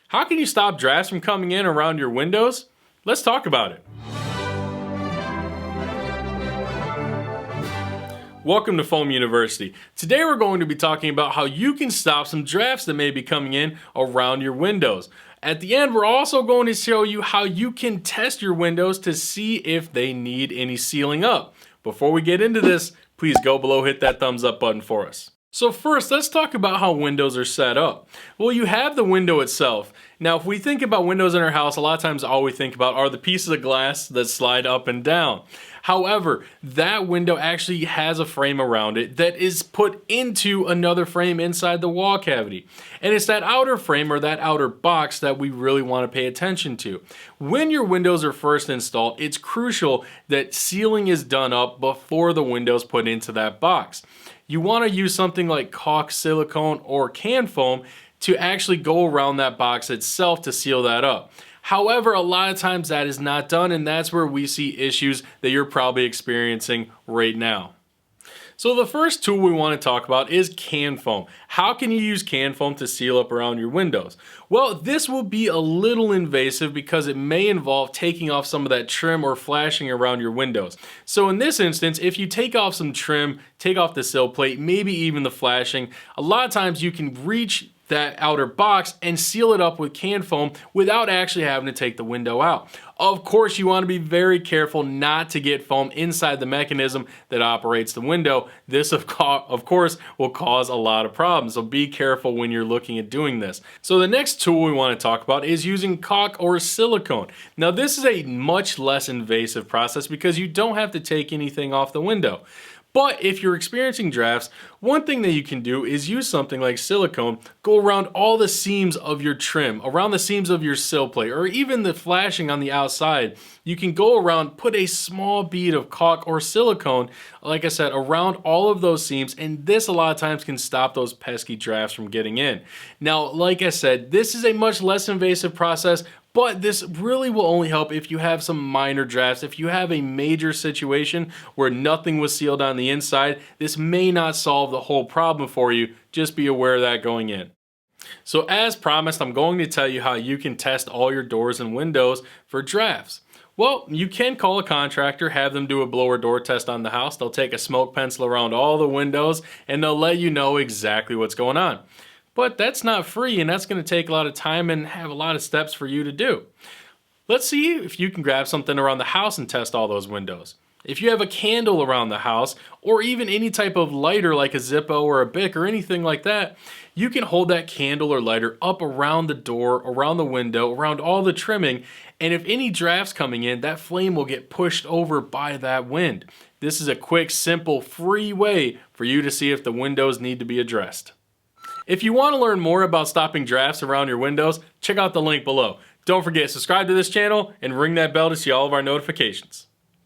How can you stop drafts from coming in around your windows? Let's talk about it. Welcome to Foam University. Today we're going to be talking about how you can stop some drafts that may be coming in around your windows. At the end, we're also going to show you how you can test your windows to see if they need any sealing up. Before we get into this, please go below, hit that thumbs up button for us. So first, let's talk about how windows are set up. Well, you have the window itself. Now, if we think about windows in our house, a lot of times all we think about are the pieces of glass that slide up and down. However, that window actually has a frame around it that is put into another frame inside the wall cavity. And it's that outer frame or that outer box that we really want to pay attention to. When your windows are first installed, it's crucial that sealing is done up before the window's put into that box. You want to use something like caulk, silicone, or can foam to actually go around that box itself to seal that up. However, a lot of times that is not done, and that's where we see issues that you're probably experiencing right now. So the first tool we want to talk about is can foam. How can you use can foam to seal up around your windows? Well, this will be a little invasive because it may involve taking off some of that trim or flashing around your windows. So in this instance, if you take off some trim, take off the sill plate, maybe even the flashing, a lot of times you can reach that outer box and seal it up with can foam without actually having to take the window out. Of course, you want to be very careful not to get foam inside the mechanism that operates the window. This, of course, will cause a lot of problems, so be careful when you're looking at doing this. So the next tool we want to talk about is using caulk or silicone. Now, this is a much less invasive process because you don't have to take anything off the window. But if you're experiencing drafts, one thing that you can do is use something like silicone, go around all the seams of your trim, around the seams of your sill plate, or even the flashing on the outside. You can go around, put a small bead of caulk or silicone, like I said, around all of those seams, and this a lot of times can stop those pesky drafts from getting in. Now, like I said, this is a much less invasive process, but this really will only help if you have some minor drafts. If you have a major situation where nothing was sealed on the inside, this may not solve the whole problem for you. Just be aware of that going in. So as promised, I'm going to tell you how you can test all your doors and windows for drafts. Well, you can call a contractor, have them do a blower door test on the house. They'll take a smoke pencil around all the windows and they'll let you know exactly what's going on. But that's not free, and that's going to take a lot of time and have a lot of steps for you to do. Let's see if you can grab something around the house and test all those windows. If you have a candle around the house, or even any type of lighter like a Zippo or a Bic or anything like that, you can hold that candle or lighter up around the door, around the window, around all the trimming, and if any draft's coming in, that flame will get pushed over by that wind. This is a quick, simple, free way for you to see if the windows need to be addressed. If you want to learn more about stopping drafts around your windows, check out the link below. Don't forget, subscribe to this channel and ring that bell to see all of our notifications.